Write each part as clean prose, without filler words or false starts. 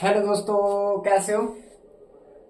Hello दोस्तों, कैसे हो।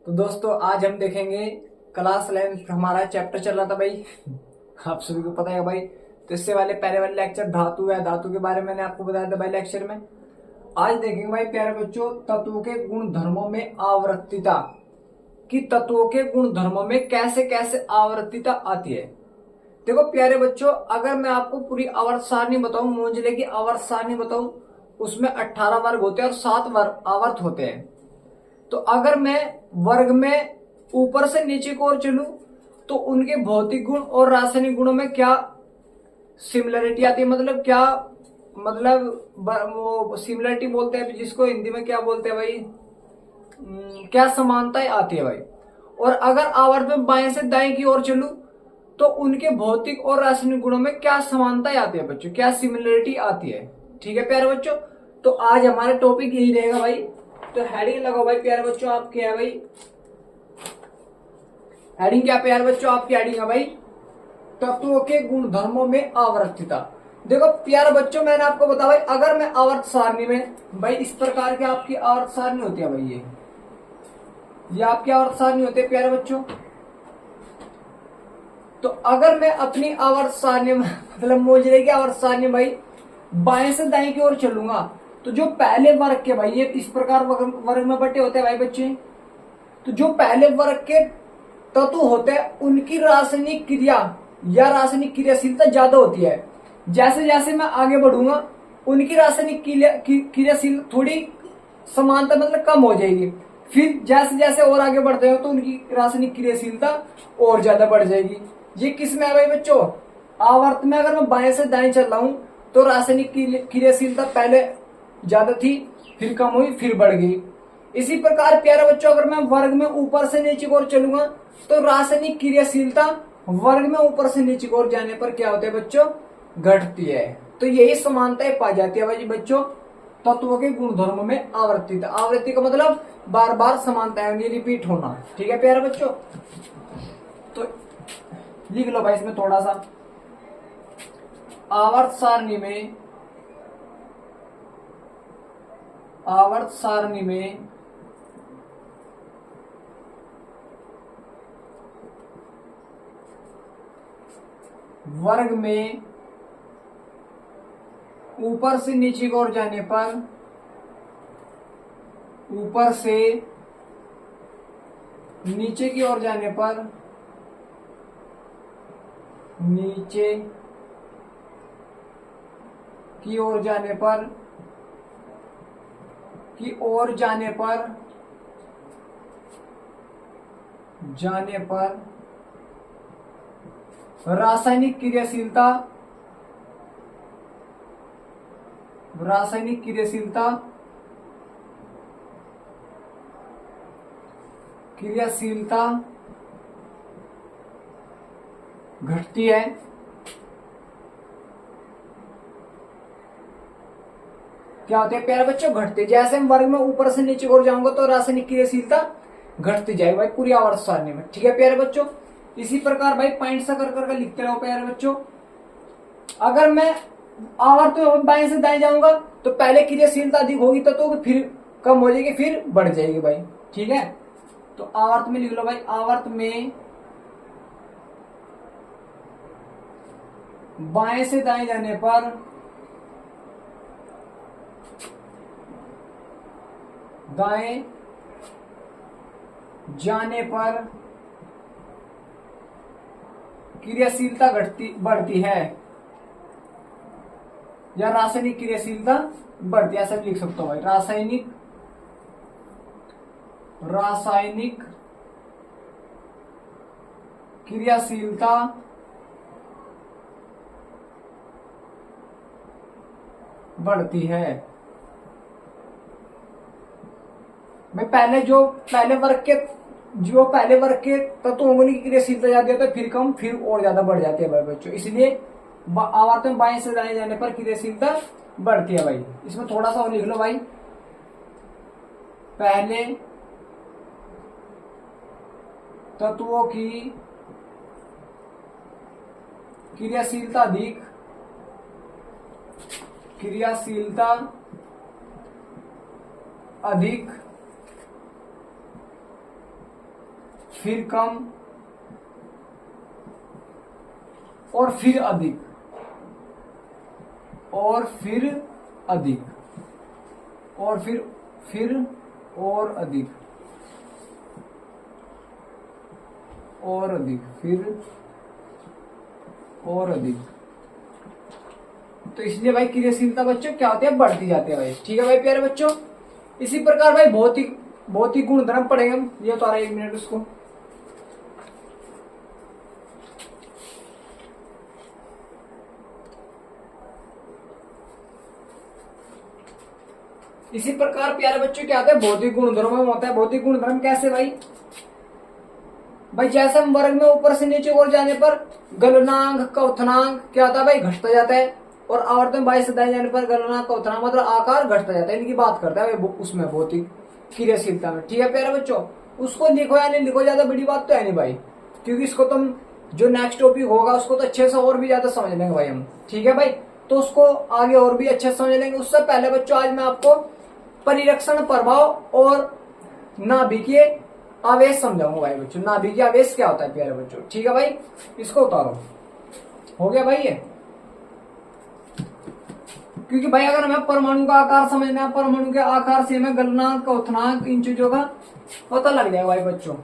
तो दोस्तों आज हम देखेंगे क्लास 11 हमारा चैप्टर चल रहा था भाई। आप सभी को पता है भाई। तो इससे वाले पहले वाले लेक्चर धातु है, धातु के बारे में मैंने आपको बताया था भाई लेक्चर में। आज देखेंगे भाई प्यारे बच्चों तत्वों के गुण धर्मों में आवर्तिता कि तत्वों के गुण धर्मों में कैसे कैसे आवर्तिता आती है। देखो प्यारे बच्चों, अगर मैं आपको पूरी आवर्त सारणी बताऊं, मोंजले की आवर्त सारणी बताऊं, उसमें 18 वर्ग होते हैं और 7 वर्ग आवर्त होते हैं। तो अगर मैं वर्ग में ऊपर से नीचे की ओर चलूं तो उनके भौतिक गुण और रासायनिक गुणों में क्या सिमिलरिटी आती है, मतलब क्या, मतलब वो सिमिलरिटी बोलते हैं जिसको हिंदी में क्या बोलते हैं भाई, क्या समानताएं आती है भाई। और अगर आवर्त में बाएं से दाएं की ओर चलूं तो उनके भौतिक और रासायनिक गुणों में क्या समानताएं आती है बच्चों, क्या सिमिलरिटी आती है। ठीक है प्यारे बच्चों, तो आज हमारा टॉपिक यही रहेगा भाई। तो हेडिंग लगाओ भाई प्यारे बच्चों, आप क्या है भाई हेडिंग, क्या प्यारे बच्चों आपकी हेडिंग है भाई, तत्वों के गुण धर्मों में आवर्तिता। देखो प्यारे बच्चों, मैंने आपको बताया भाई, अगर मैं आवर्त सारणी में भाई इस प्रकार की आपकी आवर्त सारणी होती है भाई, ये आपकी आवर्त सारणी होती है प्यारे बच्चों। तो अगर मैं अपनी आवर्त सारणी में मतलब मोजरे की आवर्त सारणी भाई बाएं से दाएं की ओर चलूंगा तो जो पहले वर्ग के भाई, ये इस प्रकार वर्ग में बटे होते हैं भाई बच्चे। तो जो पहले वर्ग के तत्व होते हैं उनकी रासायनिक क्रिया या रासायनिक क्रियाशीलता ज्यादा होती है। जैसे जैसे मैं आगे बढ़ूंगा उनकी रासायनिक क्रियाशील थोड़ी समानता मतलब कम हो जाएगी। फिर जैसे जैसे और आगे बढ़ते हो तो उनकी रासायनिक क्रियाशीलता और ज्यादा बढ़ जाएगी। ये किस में है भाई बच्चों, आवर्त में। अगर मैं बाएं से दाएं चल रहा हूं तो रासायनिक क्रियाशीलता पहले ज्यादा थी, फिर कम हुई, फिर बढ़ गई। इसी प्रकार प्यारे बच्चों, अगर मैं वर्ग में ऊपर से नीचे की ओर चलूंगा तो रासायनिक क्रियाशीलता वर्ग में ऊपर से नीचे की ओर जाने पर क्या होता है बच्चों, घटती है। तो यही समानताएं पाई जाती है भाई बच्चों तत्वों के गुणधर्मों में आवर्तिता। आवृत्ति का मतलब बार बार समानताएं रिपीट होना। ठीक है प्यारे बच्चों, तो लिख लो भाई इसमें थोड़ा सा। आवर्त सारणी में आवर्त सारणी में वर्ग में ऊपर से नीचे की ओर जाने पर, ऊपर से नीचे की ओर जाने पर, नीचे की ओर जाने पर, की ओर जाने पर, जाने पर रासायनिक क्रियाशीलता, रासायनिक क्रियाशीलता, क्रियाशीलता घटती है। क्या होते हैं प्यारे बच्चों, घटते। जैसे हम वर्ग में ऊपर से नीचे और जाऊंगा तो रासायनिक क्रियाशीलता घटती जाएगी भाई पूरी आवर्त सारणी में। ठीक है प्यारे बच्चों, इसी प्रकार भाई पॉइंट सा कर करके लिखते रहो प्यारे बच्चों। अगर मैं आवर्त में बाएं से दाएं जाऊंगा तो पहले क्रियाशीलता अधिक होगी तो फिर कम हो जाएगी, फिर बढ़ जाएगी भाई। ठीक है, तो आवर्त में लिख लो भाई, आवर्त में बाएं से दाएं जाने पर दाएं जाने पर क्रियाशीलता घटती बढ़ती है या रासायनिक क्रियाशीलता बढ़ती है, ऐसा भी लिख सकता हूं भाई। रासायनिक रासायनिक क्रियाशीलता बढ़ती है। मैं पहले वर्ग के तत्व होंगे उनकी क्रियाशीलता ज्यादा होता है, फिर कम, फिर और ज्यादा बढ़ जाती है भाई बच्चों। इसलिए आवर्त में बाएं से दाएं जाने पर क्रियाशीलता बढ़ती है भाई। इसमें थोड़ा सा और लिख लो भाई, पहले तत्वों की क्रियाशीलता अधिक, क्रियाशीलता अधिक, फिर कम, और फिर अधिक, और फिर अधिक, और फिर और अधिक, और अधिक, फिर और अधिक। तो इसलिए भाई क्रियाशीलता बच्चों क्या होती है, बढ़ती जाती है भाई। ठीक है भाई प्यारे बच्चों। इसी प्रकार भाई भौतिक गुणधर्म पढ़ेंगे हम। ये तो आ रहा है, 1 मिनट उसको। इसी प्रकार प्यारे बच्चों क्या होता है, भौतिक गुणधर्म में होता है। भौतिक गुणधर्म कैसे भाई, जैसे हम वर्ग में ऊपर से नीचे और जाने पर गलनांक क्वथनांक क्या होता है भाई, घटता जाता है। और आवर्तन बाई से दाएं जाने पर गलनांक क्वथनांक मतलब आकार घटता जाता है। इनकी बात करता है उसमें भौतिक क्रियाशीलता में। ठीक है प्यारे बच्चों, उसको लिखो या नहीं लिखो, ज्यादा बड़ी बात तो है नहीं भाई, क्योंकि इसको तुम जो नेक्स्ट टॉपिक होगा उसको तो अच्छे से और भी ज्यादा समझ लेंगे भाई हम। ठीक है भाई, तो उसको आगे और भी अच्छे से समझ लेंगे। उससे पहले बच्चों आज मैं आपको परिरक्षण प्रभाव और नाभिकीय आवेश समझाऊंगा भाई बच्चों। नाभिकीय आवेश क्या होता है प्यारे बच्चों। ठीक है भाई, इसको उतारो। हो गया भाई ये, क्योंकि भाई अगर हमें परमाणु का आकार समझना है, परमाणु के आकार से हमें गलनांक क्वथनांक इन चीजों का पता लग जाएगा भाई बच्चों।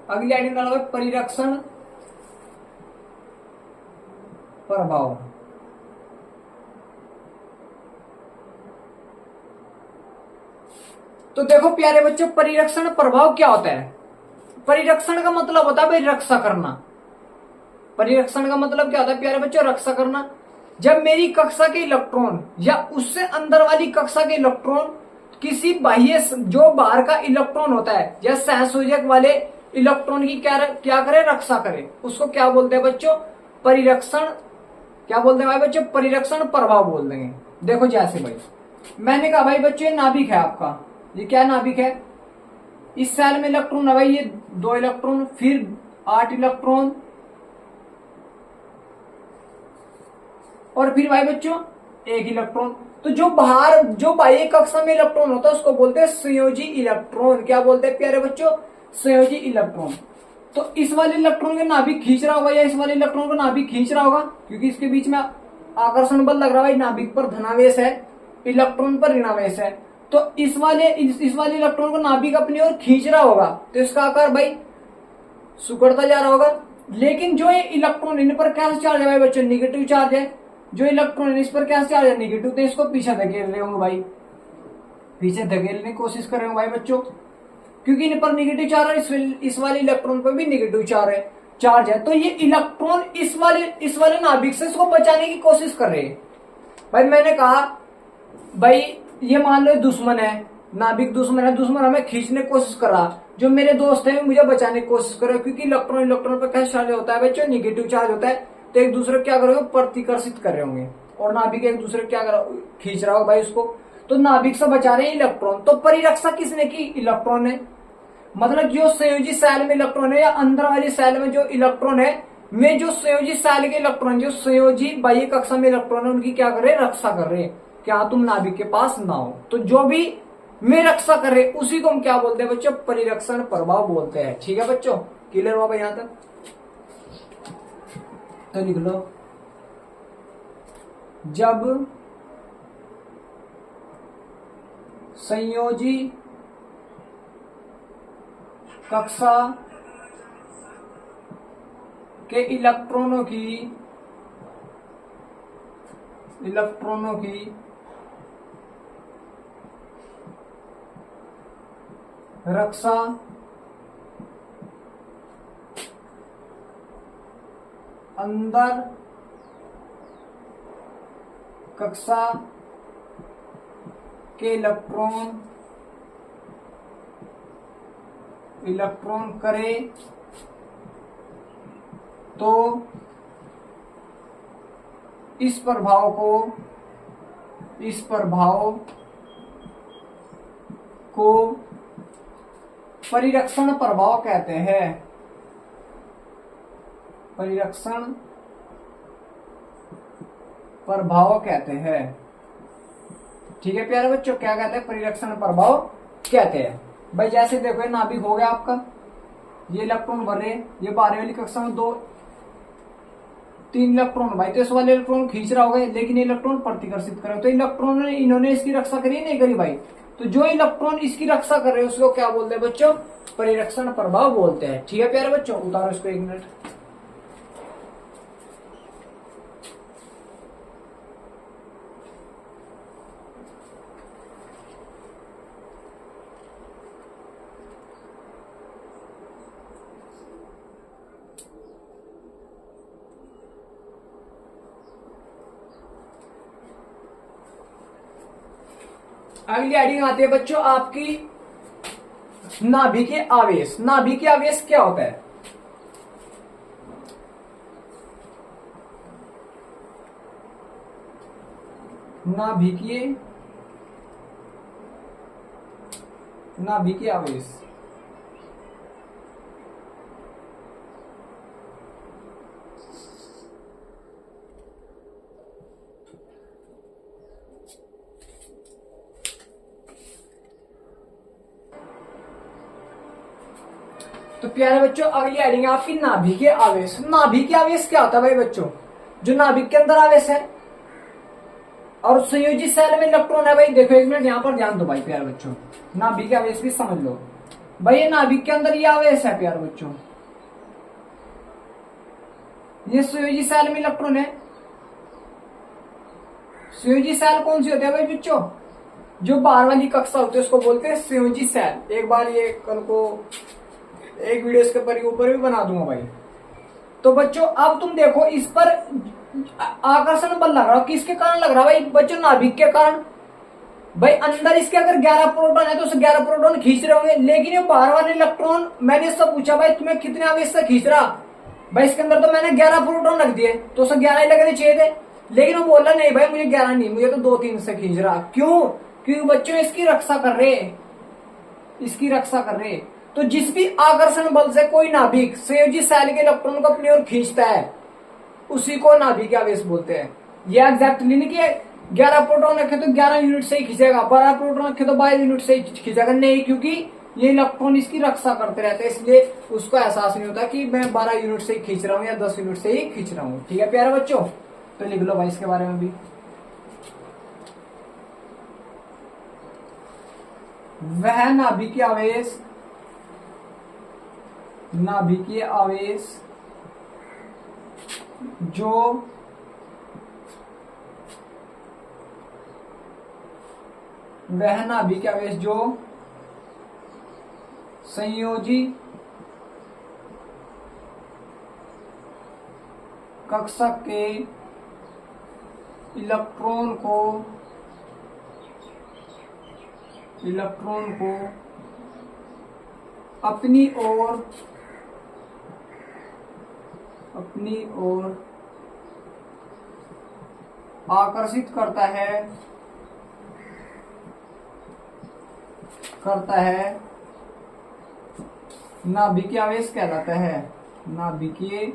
अगली आइटम डालो भाई, परिरक्षण प्रभाव। तो देखो प्यारे बच्चों, परिरक्षण प्रभाव क्या होता है। परिरक्षण का मतलब होता है भाई रक्षा करना। परिरक्षण का मतलब क्या होता है प्यारे बच्चों, रक्षा करना। जब मेरी कक्षा के इलेक्ट्रॉन या उससे अंदर वाली कक्षा के इलेक्ट्रॉन किसी बाह्य जो बाहर का इलेक्ट्रॉन होता है या सहसंयोजक वाले इलेक्ट्रॉन की क्या करे, रक्षा करे, उसको क्या बोलते हैं बच्चों, परिरक्षण। क्या बोलते हैं भाई बच्चों, परिरक्षण प्रभाव बोल देंगे। देखो जैसे भाई मैंने कहा भाई बच्चों, ये नाभिक है आपका, ये क्या नाभिक है, इस सेल में इलेक्ट्रॉन है भाई, ये 2 इलेक्ट्रॉन, फिर 8 इलेक्ट्रॉन, और फिर भाई बच्चों 1 इलेक्ट्रॉन। तो जो बाह्य कक्षा में इलेक्ट्रॉन होता है उसको बोलते हैं संयोजी इलेक्ट्रॉन। क्या बोलते हैं प्यारे बच्चों, संयोजी इलेक्ट्रॉन। तो इस वाले इलेक्ट्रॉन के नाभिक खींच रहा होगा या इस वाले इलेक्ट्रॉन को नाभिक खींच रहा होगा, क्योंकि इसके बीच में आकर्षण बल लग रहा है। नाभिक पर धनावेश है, इलेक्ट्रॉन पर ऋणावेश है। तो इस वाले इलेक्ट्रॉन को नाभिक अपनी ओर खींच रहा होगा, तो इसका आकार भाई सिकुड़ता जा रहा होगा। लेकिन जो ये इलेक्ट्रॉन, इन पर क्या चार्ज है भाई बच्चों, निगेटिव चार्ज है। जो इलेक्ट्रॉन इस पर क्या चार्ज है, निगेटिव, तो इसको पीछे धकेल रहे होंगे भाई, पीछे धकेलने की कोशिश कर रहे होंगे भाई बच्चों, क्योंकि इन पर निगेटिव चार्ज है, इस वाले इलेक्ट्रॉन पर भी निगेटिव चार्ज है। तो ये इलेक्ट्रॉन इस वाले नाभिक से इसको बचाने की कोशिश कर रहे हैं भाई। मैंने कहा भाई ये मान लो दुश्मन है, नाभिक दुश्मन है, दुश्मन हमें खींचने की कोशिश कर रहा, जो मेरे दोस्त है मुझे बचाने की कोशिश कर रहे, क्योंकि इलेक्ट्रॉन पर कैसा चार्ज होता है बच्चों, निगेटिव चार्ज होता है। तो एक दूसरे को क्या करोगे, प्रतिकर्षित कर रहे होंगे, और नाभिक एक दूसरे को क्या खींच रहा होगा भाई उसको। तो नाभिक से बचा रहे हैं इलेक्ट्रॉन। तो परिरक्षा किसने की, इलेक्ट्रॉन ने। मतलब जो संयोजी सेल में इलेक्ट्रॉन है या अंदर वाली सेल में जो इलेक्ट्रॉन है, में जो संयोजी सेल के इलेक्ट्रॉन, जो संयोजी बाह्य कक्षा में इलेक्ट्रॉन है, उनकी क्या कर रहे, रक्षा कर रहे हैं, क्या तुम नाभिक के पास ना हो। तो जो भी में रक्षा कर रहे उसी को हम क्या बोलते हैं बच्चों, परिरक्षण प्रभाव बोलते हैं। ठीक है बच्चों, क्लियर हुआ भाई यहां तक। तो लिख लो, जब संयोजी कक्षा के इलेक्ट्रॉनों की रक्षा अंदर कक्षा के इलेक्ट्रॉन करे तो इस प्रभाव को परिरक्षण प्रभाव कहते हैं। परिरक्षण प्रभाव कहते हैं। ठीक है प्यारे बच्चों, क्या कहते हैं? परिरक्षण प्रभाव कहते हैं। भाई जैसे देखो ये नाभिक हो गया आपका, ये इलेक्ट्रॉन भर रहे हैं, ये बारहवीं वाली कक्षा में 3 इलेक्ट्रॉन भाई, तो इस वाले इलेक्ट्रॉन खींच रहा होगा, लेकिन इलेक्ट्रॉन प्रतिकर्षित करे, तो इलेक्ट्रॉन ने इन्होंने इसकी रक्षा करी नहीं करी भाई? तो जो इलेक्ट्रॉन इसकी रक्षा कर रहे हैं उसको क्या बोलते हैं बच्चों? परिरक्षण प्रभाव बोलते हैं। ठीक है प्यारे बच्चों, उतारो इसको 1 मिनट। अगली हेडिंग आती है बच्चों आपकी नाभिकीय आवेश। नाभिकीय आवेश क्या होता है? नाभिकीय आवेश तो प्यारे बच्चों अगली हेडिंग है आपकी नाभिकीय आवेश। नाभिकीय आवेश क्या होता है भाई बच्चों? जो नाभिक के अंदर आवेश है और संयोजी सेल में इलेक्ट्रॉन है भाई। देखो 1 मिनट यहाँ पर ध्यान दो भाई प्यारे बच्चों, नाभिकीय आवेश भी समझ लो भाई। ये नाभिक के अंदर ये आवेश है प्यारे बच्चों, ये संयोजी सेल में इलेक्ट्रॉन है। संयोजी सेल कौन सी होती है भाई बच्चों? जो बाहर वाली कक्षा होती है उसको बोलते हैं संयोजी सेल। एक बार ये कल को एक वीडियो इसके ऊपर भी बना दूंगा भाई। तो बच्चों अब तुम देखो इस पर आकर्षण बल लग रहा है, किसके कारण लग रहा है भाई बच्चों? नाभिक के कारण। भाई अंदर इसके अगर 11 प्रोटॉन है तो उसे 11 प्रोटॉन खींच रहे होंगे, लेकिन ये बाहर वाले इलेक्ट्रॉन, मैंने इससे पूछा भाई तुम्हें कितने आवेश से खींच रहा? भाई इसके अंदर तो मैंने 11 प्रोटॉन रख दिए, तो उसे 11 ही लगने चाहिए थे, लेकिन वो बोल रहा नहीं भाई मुझे 11 नहीं, मुझे तो 2-3 से खींच रहा। क्यों? क्योंकि बच्चों इसकी रक्षा कर रहे, इसकी रक्षा कर रहे। तो जिस भी आकर्षण बल से कोई नाभिक संयोजी सेल के इलेक्ट्रॉन को अपनी ओर खींचता है उसी को नाभिकीय आवेश बोलते हैं। ये एग्जैक्टली नहीं कि 11 प्रोटॉन रखे तो 11 यूनिट से ही खींचेगा, 12 प्रोटॉन रखे तो 22 यूनिट से ही खींचेगा, नहीं, क्योंकि ये इलेक्ट्रॉन इसकी रक्षा करते रहते हैं, इसलिए उसको एहसास नहीं होता कि मैं 12 यूनिट से ही खींच रहा हूँ या 10 यूनिट से ही खींच रहा हूँ। ठीक है प्यारे बच्चों, तो लिख लो भाई इसके बारे में भी। वह नाभिकीय आवेश, नाभिकीय आवेश जो वह नाभिकीय आवेश जो संयोजी कक्षा के इलेक्ट्रॉन को अपनी ओर आकर्षित करता है नाभिकीय आवेश कहलाता है, नाभिकीय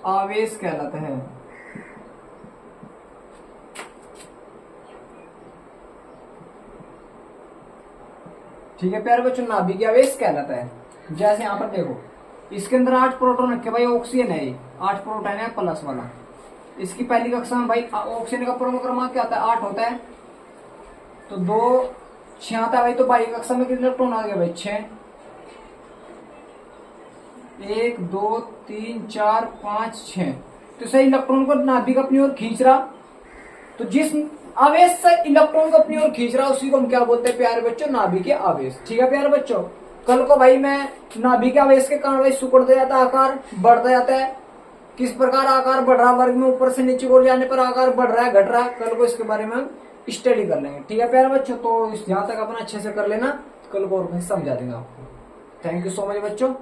आवेश कहलाता है। ठीक है प्यारे बच्चों, नाभिकीय आवेश कहलाता है। जैसे यहां पर देखो इसके अंदर 8 प्रोटॉन रखे भाई, ऑक्सीजन है, 8 प्रोटॉन है प्लस वाला। इसकी पहली कक्षा में भाई ऑक्सीजन का परमाणु क्रमांक क्या होता है? 8 होता है, तो 2 6 आता है भाई, तो बाई कक्षा में कितने इलेक्ट्रॉन आ गए भाई? 6। 1 2 3 4 5 6, तो सही इलेक्ट्रॉन को नाभिक अपनी ओर खींच रहा। तो जिस आवेश से इलेक्ट्रॉन को अपनी ओर खींच रहा उसी को हम क्या बोलते हैं प्यारे बच्चों? नाभिकीय आवेश। ठीक है प्यारे बच्चों, कल को भाई मैं नाभिकीय आवेश के कारण भाई सिकुड़ता जाता है, आकार बढ़ता जाता है, किस प्रकार आकार बढ़ रहा, वर्ग में ऊपर से नीचे को जाने पर आकार बढ़ रहा है घट रहा है, कल को इसके बारे में हम स्टडी कर लेंगे। ठीक है प्यारे बच्चों, तो यहाँ तक अपना अच्छे से कर लेना, कल को और समझा देंगे आपको। थैंक यू सो मच बच्चों।